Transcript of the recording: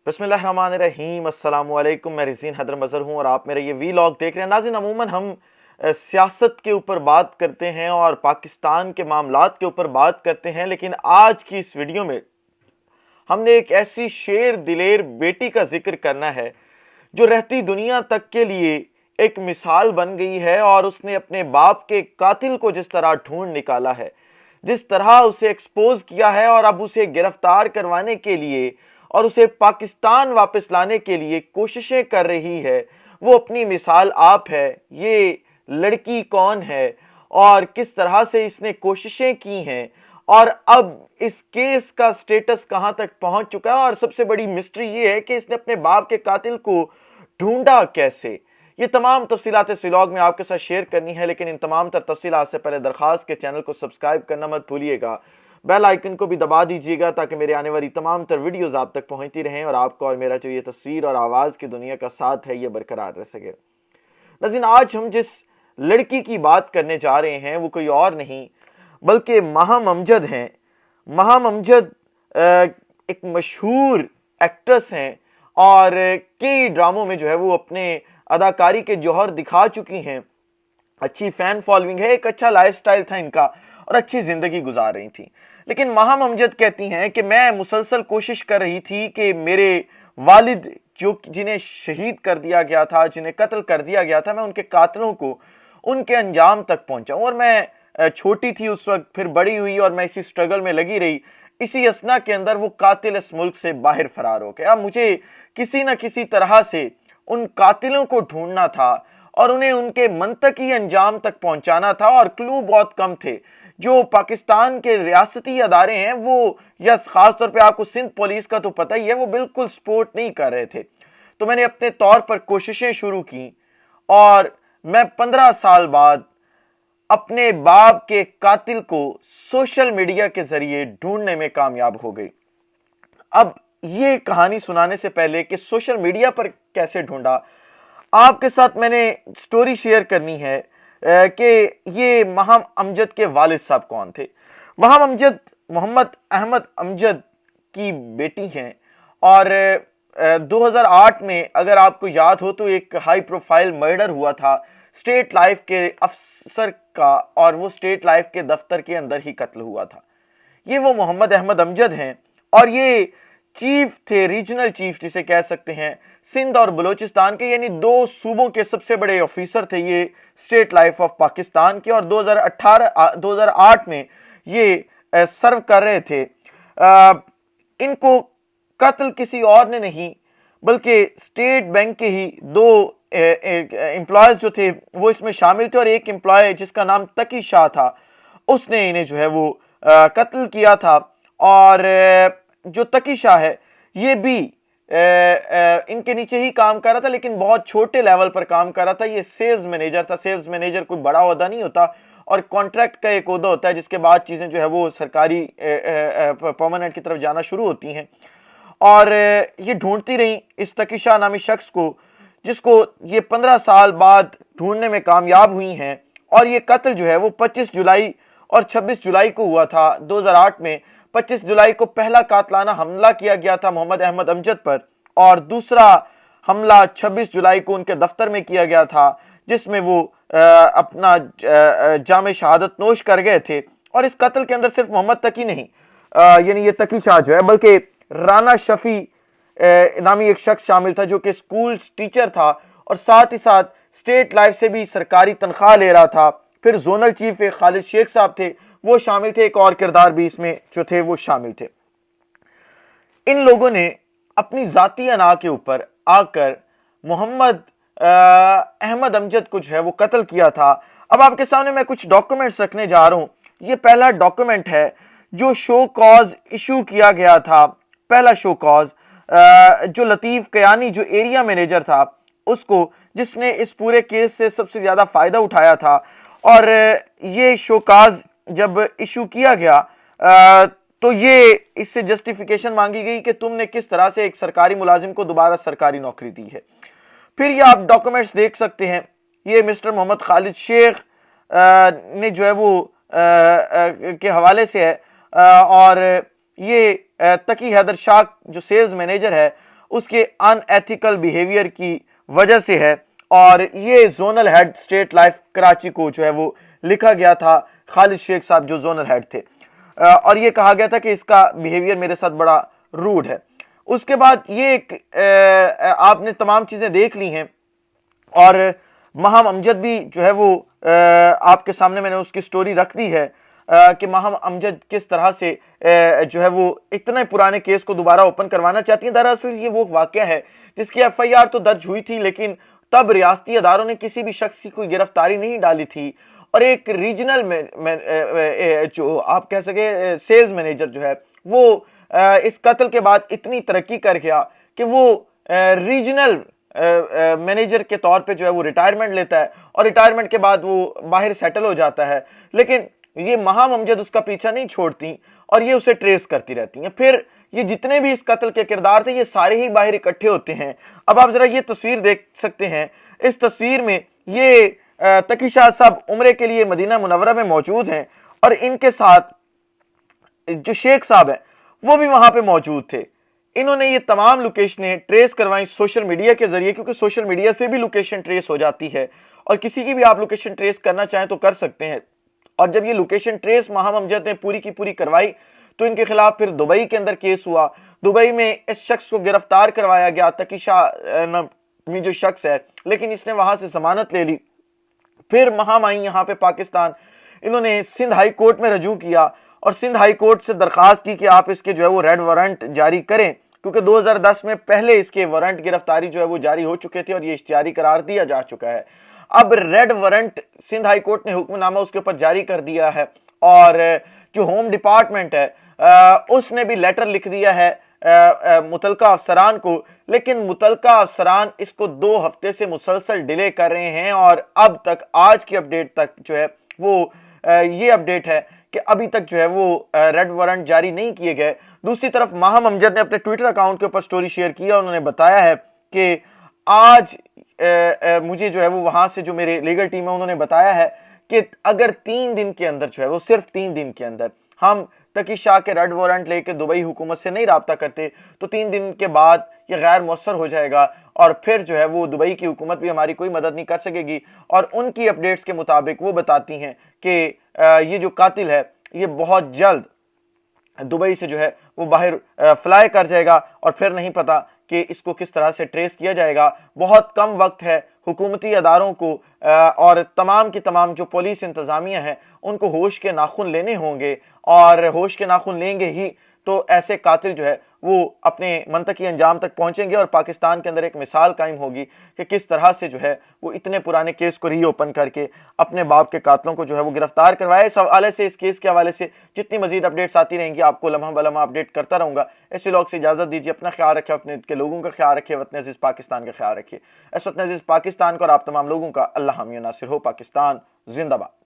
बिस्मिल्लाहिर्रहमानिर्रहीम। अस्सलाम वालेकुम। मैं रिज़ीन हैदर मज़हर हूँ और आप मेरा ये वीलॉग देख रहे हैं। नाज़रीन, अमूमन हम सियासत के ऊपर बात करते हैं और पाकिस्तान के मामलात के ऊपर बात करते हैं, लेकिन आज की इस वीडियो में हमने एक ऐसी शेर दिलेर बेटी का जिक्र करना है जो रहती दुनिया तक के लिए एक मिसाल बन गई है। और उसने अपने बाप के कातिल को जिस तरह ढूंढ निकाला है, जिस तरह उसे एक्सपोज किया है और अब उसे गिरफ्तार करवाने के लिए और उसे पाकिस्तान वापस लाने के लिए कोशिशें कर रही है, वो अपनी मिसाल आप है। ये लड़की कौन है और किस तरह से इसने कोशिशें की हैं और अब इस केस का स्टेटस कहां तक पहुंच चुका है, और सबसे बड़ी मिस्ट्री ये है कि इसने अपने बाप के कातिल को ढूंढा कैसे। ये तमाम तफसीलात इस व्लॉग में आपके साथ शेयर करनी है, लेकिन इन तमाम तर तफसीलात से पहले दरखास्त के चैनल को सब्सक्राइब करना मत भूलिएगा, बेल आइकन को भी दबा दीजिएगा ताकि मेरे आने वाली तमाम तर वीडियोस आप तक पहुंचती रहें और आपको और मेरा जो ये तस्वीर और आवाज़ की दुनिया का साथ है ये बरकरार रह सके। लेकिन आज हम जिस लड़की की बात करने जा रहे हैं वो कोई और नहीं बल्कि माहम अमजद हैं। माहम अमजद एक मशहूर एक्ट्रेस हैं और कई ड्रामों में जो है वो अपने अदाकारी के जौहर दिखा चुकी हैं। अच्छी फैन फॉलोइंग है, एक अच्छा लाइफस्टाइल था इनका और अच्छी ज़िंदगी गुजार रही थी। लेकिन माहम अमजद कहती हैं कि मैं मुसलसल कोशिश कर रही थी कि मेरे वालिद जो जिन्हें शहीद कर दिया गया था, जिन्हें कत्ल कर दिया गया था, मैं उनके कातलों को उनके अंजाम तक पहुंचाऊं। और मैं छोटी थी उस वक्त, फिर बड़ी हुई और मैं इसी स्ट्रगल में लगी रही। इसी असना के अंदर वो कातिल इस मुल्क से बाहर फरार हो गया। मुझे किसी न किसी तरह से उन कातिलों को ढूंढना था और उन्हें उनके मंतकी अंजाम तक पहुंचाना था, और क्लू बहुत कम थे। जो पाकिस्तान के रियासती अदारे हैं वो, या खास तौर पे आपको सिंध पुलिस का तो पता ही है, वो बिल्कुल सपोर्ट नहीं कर रहे थे। तो मैंने अपने तौर पर कोशिशें शुरू की और मैं 15 साल बाद अपने बाप के कातिल को सोशल मीडिया के जरिए ढूंढने में कामयाब हो गई। अब ये कहानी सुनाने से पहले कि सोशल मीडिया पर कैसे ढूंढा, आपके साथ मैंने स्टोरी शेयर करनी है कि ये माहम अमजद के वालिद साहब कौन थे। माहम अमजद मोहम्मद अहमद अमजद की बेटी हैं और 2008 में, अगर आपको याद हो, तो एक हाई प्रोफाइल मर्डर हुआ था स्टेट लाइफ के अफसर का, और वो स्टेट लाइफ के दफ्तर के अंदर ही कत्ल हुआ था। ये वो मोहम्मद अहमद अमजद हैं और ये चीफ थे, रीजनल चीफ जिसे कह सकते हैं, सिंध और बलूचिस्तान के, यानी दो सूबों के सबसे बड़े ऑफिसर थे ये स्टेट लाइफ ऑफ पाकिस्तान के। और 2008 में ये सर्व कर रहे थे। इनको कत्ल किसी और ने नहीं बल्कि स्टेट बैंक के ही दो एम्प्लॉयज जो थे वो इसमें शामिल थे, और एक एम्प्लॉय जिसका नाम तकी शाह था उसने इन्हें जो है वो कत्ल किया था। और जो तकी शाह है ये भी इनके नीचे ही काम कर रहा था, लेकिन बहुत छोटे लेवल पर काम कर रहा था। ये सेल्स मैनेजर था। सेल्स मैनेजर कोई बड़ा ओहदा नहीं होता और कॉन्ट्रैक्ट का एक ओहदा होता है जिसके बाद चीज़ें जो है वो सरकारी परमानेंट की तरफ जाना शुरू होती हैं। और ये ढूंढती रही इस तकी शाह नामी शख्स को, जिसको ये 15 साल बाद ढूंढने में कामयाब हुई हैं। और ये कत्ल जो है वो 25 जुलाई और 26 जुलाई को हुआ था 2008 में। 25 जुलाई को पहला कातलाना हमला किया गया था मोहम्मद अहमद अमजद पर, और दूसरा हमला 26 जुलाई को उनके दफ्तर में किया गया था, जिसमें वो अपना जाम शहादत नोश कर गए थे। और इस कत्ल के अंदर सिर्फ मोहम्मद तकी नहीं, यानी ये तकी शाह जो है, बल्कि राना शफी नामी एक शख्स शामिल था जो कि स्कूल टीचर था और साथ ही साथ स्टेट लाइफ से भी सरकारी तनख्वाह ले रहा था। फिर जोनल चीफ एक खालिद शेख साहब थे, वो शामिल थे। एक और किरदार भी इसमें जो थे वो शामिल थे। इन लोगों ने अपनी जाती अना के ऊपर आकर मोहम्मद अहमद अमजद को जो है वो कत्ल किया था। अब आपके सामने मैं कुछ डॉक्यूमेंट्स रखने जा रहा हूं। ये पहला डॉक्यूमेंट है जो शो कॉज इशू किया गया था। पहला शो कॉज जो लतीफ कयानी जो एरिया मैनेजर था उसको, जिसने इस पूरे केस से सबसे ज्यादा फायदा उठाया था। और ये शोकाज जब इशू किया गया तो ये इससे जस्टिफिकेशन मांगी गई कि तुमने किस तरह से एक सरकारी मुलाजिम को दोबारा सरकारी नौकरी दी है। फिर ये आप डॉक्यूमेंट्स देख सकते हैं। ये मिस्टर मोहम्मद खालिद शेख ने जो है वो के हवाले से है, और ये तकी हैदर शाह जो सेल्स मैनेजर है اس کے ان ایتھیکل بیہیویئر کی وجہ سے ہے، اور یہ zonal head State Life Karachi کو جو ہے وہ لکھا گیا تھا، خالد شیخ صاحب جو زونل ہیڈ تھے، اور یہ کہا گیا تھا کہ اس کا بیہیویئر میرے ساتھ بڑا روڈ ہے۔ اس کے بعد یہ ایک آپ نے تمام چیزیں دیکھ لی ہیں، اور ماہم امجد بھی جو ہے وہ آپ کے سامنے میں نے اس کی سٹوری رکھ دی ہے کہ ماہم امجد کس طرح سے جو ہے وہ اتنے پرانے کیس کو دوبارہ اوپن کروانا چاہتی ہیں۔ دراصل یہ وہ واقعہ ہے جس کی ایف آئی آر تو درج ہوئی تھی، لیکن تب ریاستی اداروں نے کسی بھی شخص کی کوئی گرفتاری نہیں ڈالی تھی، اور ایک ریجنل جو آپ کہہ سکے سیلز مینیجر جو ہے وہ اس قتل کے بعد اتنی ترقی کر گیا کہ وہ ریجنل مینیجر کے طور پہ جو ہے وہ ریٹائرمنٹ لیتا ہے، اور ریٹائرمنٹ کے بعد وہ باہر سیٹل ہو جاتا ہے، لیکن یہ ماہم امجد اس کا پیچھا نہیں چھوڑتی اور یہ اسے ٹریس کرتی رہتی ہیں۔ پھر یہ جتنے بھی اس قتل کے کردار تھے یہ سارے ہی باہر اکٹھے ہوتے ہیں۔ اب آپ ذرا یہ تصویر دیکھ سکتے ہیں، اس تصویر میں یہ تقی شاہ صاحب عمرے کے لیے مدینہ منورہ میں موجود ہیں، اور ان کے ساتھ جو شیخ صاحب ہیں وہ بھی وہاں پہ موجود تھے۔ انہوں نے یہ تمام لوکیشنیں ٹریس کروائیں سوشل میڈیا کے ذریعے، کیونکہ سوشل میڈیا سے بھی لوکیشن ٹریس ہو جاتی ہے، اور کسی کی بھی آپ لوکیشن ٹریس کرنا چاہیں تو کر سکتے ہیں۔ اور جب یہ لوکیشن ٹریس ماہم امجد نے پوری کی پوری کروائی تو ان کے خلاف پھر دبئی کے اندر کیس ہوا، دبئی میں اس شخص کو گرفتار کروایا گیا، تقی شاہ نامی جو شخص ہے، لیکن اس نے وہاں سے ضمانت لے لی۔ پھر ماہم آئیں یہاں پہ پاکستان، انہوں نے سندھ ہائی کورٹ میں رجوع کیا، اور سندھ ہائی کورٹ سے درخواست کی کہ آپ اس کے جو ہے وہ ریڈ وارنٹ جاری کریں، کیونکہ 2010 میں پہلے اس کے وارنٹ گرفتاری جو ہے وہ جاری ہو چکے تھے اور یہ اشتہاری قرار دیا جا چکا ہے۔ اب red warrant Sindh high court نے حکم نامہ اس کے اوپر جاری کر دیا ہے، اور جو ہوم ڈپارٹمنٹ ہے اس نے بھی لیٹر لکھ دیا ہے متعلقہ افسران کو، لیکن متعلقہ افسران اس کو 2 ہفتے سے مسلسل ڈیلے کر رہے ہیں، اور اب تک آج کی اپڈیٹ تک جو ہے وہ یہ اپڈیٹ ہے کہ ابھی تک جو ہے وہ ریڈ وارنٹ جاری نہیں کیے گئے۔ دوسری طرف ماہم امجد نے اپنے ٹویٹر اکاؤنٹ کے اوپر سٹوری شیئر کیا، انہوں نے بتایا ہے کہ آج مجھے جو ہے وہ وہاں سے جو میرے لیگل ٹیم ہے انہوں نے بتایا ہے کہ اگر 3 دن کے اندر جو ہے وہ صرف 3 دن کے اندر ہم تقی شاہ کے ریڈ وارنٹ لے کے دبئی حکومت سے نہیں رابطہ کرتے تو 3 دن کے بعد یہ غیر مؤثر ہو جائے گا، اور پھر جو ہے وہ دبئی کی حکومت بھی ہماری کوئی مدد نہیں کر سکے گی۔ اور ان کی اپڈیٹس کے مطابق وہ بتاتی ہیں کہ یہ جو قاتل ہے یہ بہت جلد دبئی سے جو ہے وہ باہر فلائی کر جائے گا، اور پھر نہیں پتا کہ اس کو کس طرح سے ٹریس کیا جائے گا۔ بہت کم وقت ہے، حکومتی اداروں کو اور تمام کی تمام جو پولیس انتظامیہ ہیں ان کو ہوش کے ناخن لینے ہوں گے، اور ہوش کے ناخن لیں گے ہی تو ایسے قاتل جو ہے وہ اپنے منطقی انجام تک پہنچیں گے، اور پاکستان کے اندر ایک مثال قائم ہوگی کہ کس طرح سے جو ہے وہ اتنے پرانے کیس کو ری اوپن کر کے اپنے باپ کے قاتلوں کو جو ہے وہ گرفتار کروائے۔ اس حوالے سے، اس کیس کے حوالے سے جتنی مزید اپڈیٹس آتی رہیں گی آپ کو لمحہ بلمحہ اپڈیٹ کرتا رہوں گا۔ اس ولاگ سے اجازت دیجیے، اپنا خیال رکھیں، اپنے کے لوگوں کا خیال رکھیں، وطن عزیز پاکستان کا خیال رکھیے۔ اس وطن عزیز پاکستان کو اور آپ تمام لوگوں کا اللہ حامی و ناصر ہو۔ پاکستان زندہ باد۔